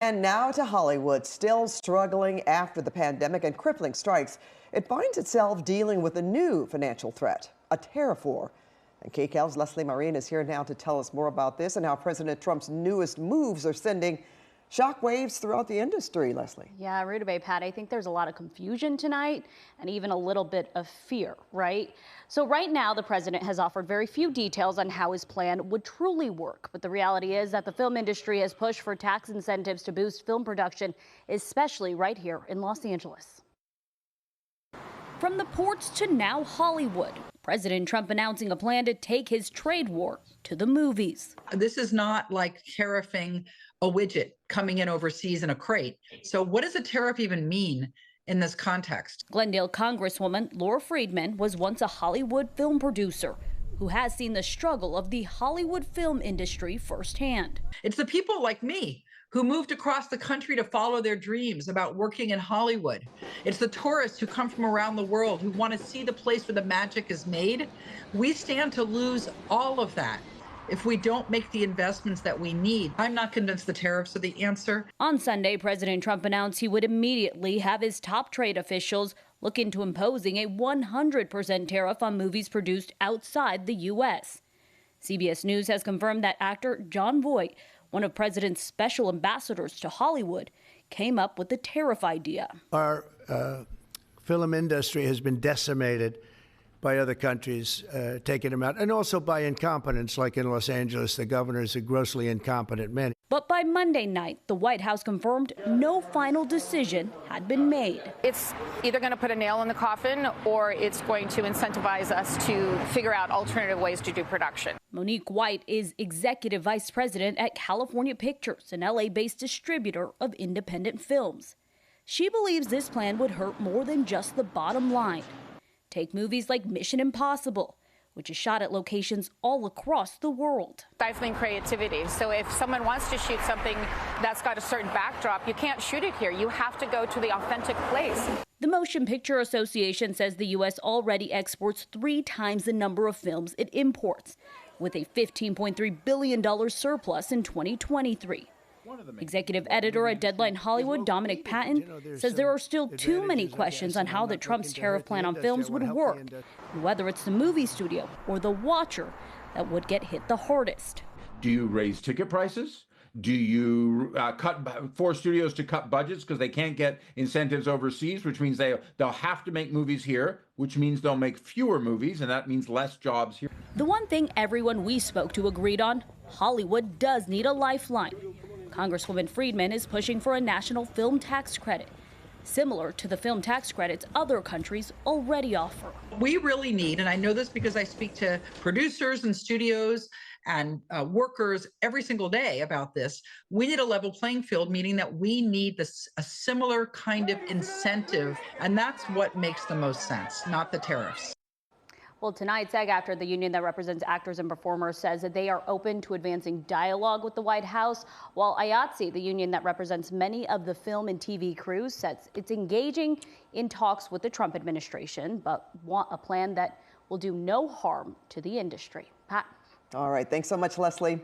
And now to Hollywood, still struggling after the pandemic and crippling strikes. It finds itself dealing with a new financial threat, a tariff war. And KCAL's Lesley Marin is here now to tell us more about this and how President Trump's newest moves are sending shockwaves throughout the industry. Lesley. Yeah, Rudabeh, Pat, I think there's a lot of confusion tonight and even a little bit of fear, right? So right now, the president has offered very few details on how his plan would truly work. But the reality is that the film industry has pushed for tax incentives to boost film production, especially right here in Los Angeles. From the ports to now Hollywood, President Trump announcing a plan to take his trade war to the movies. This is not like tariffing a widget coming in overseas in a crate. So what does a tariff even mean in this context? Glendale Congresswoman Laura Friedman was once a Hollywood film producer who has seen the struggle of the Hollywood film industry firsthand. It's the people like me who moved across the country to follow their dreams about working in Hollywood. It's the tourists who come from around the world who want to see the place where the magic is made. We stand to lose all of that if we don't make the investments that we need. I'm not convinced the tariffs are the answer. On Sunday, President Trump announced he would immediately have his top trade officials look into imposing a 100% tariff on movies produced outside the U.S. CBS News has confirmed that actor Jon Voight, one of President's special ambassadors to Hollywood, came up with the tariff idea. Our film industry has been decimated by other countries taking them out, and also by incompetence, like in Los Angeles, the governor is a grossly incompetent man. But by Monday night, the White House confirmed no final decision had been made. It's either going to put a nail in the coffin or it's going to incentivize us to figure out alternative ways to do production. Monique White is executive vice president at California Pictures, an LA-based distributor of independent films. She believes this plan would hurt more than just the bottom line. Take movies like Mission Impossible, which is shot at locations all across the world. Stifling creativity. So if someone wants to shoot something that's got a certain backdrop, you can't shoot it here. You have to go to the authentic place. The Motion Picture Association says the U.S. already exports 3 times the number of films it imports, with a $15.3 billion surplus in 2023. Executive editor at Deadline Hollywood, Dominic Patton, says there are still too many questions on how the Trump's tariff plan on films would work, and whether it's the movie studio or the watcher that would get hit the hardest. Do you raise ticket prices? Do you force studios to cut budgets because they can't get incentives overseas, which means they'll have to make movies here, which means they'll make fewer movies, and that means less jobs here. The one thing everyone we spoke to agreed on, Hollywood does need a lifeline. Congresswoman Friedman is pushing for a national film tax credit, similar to the film tax credits other countries already offer. We really need, and I know this because I speak to producers and studios and workers every single day about this, we need a level playing field, meaning that we need a similar kind of incentive, and that's what makes the most sense, not the tariffs. Well, tonight, SAG-AFTRA, the union that represents actors and performers, says that they are open to advancing dialogue with the White House, while IATSE, the union that represents many of the film and TV crews, says it's engaging in talks with the Trump administration, but want a plan that will do no harm to the industry. Pat. All right. Thanks so much, Lesley.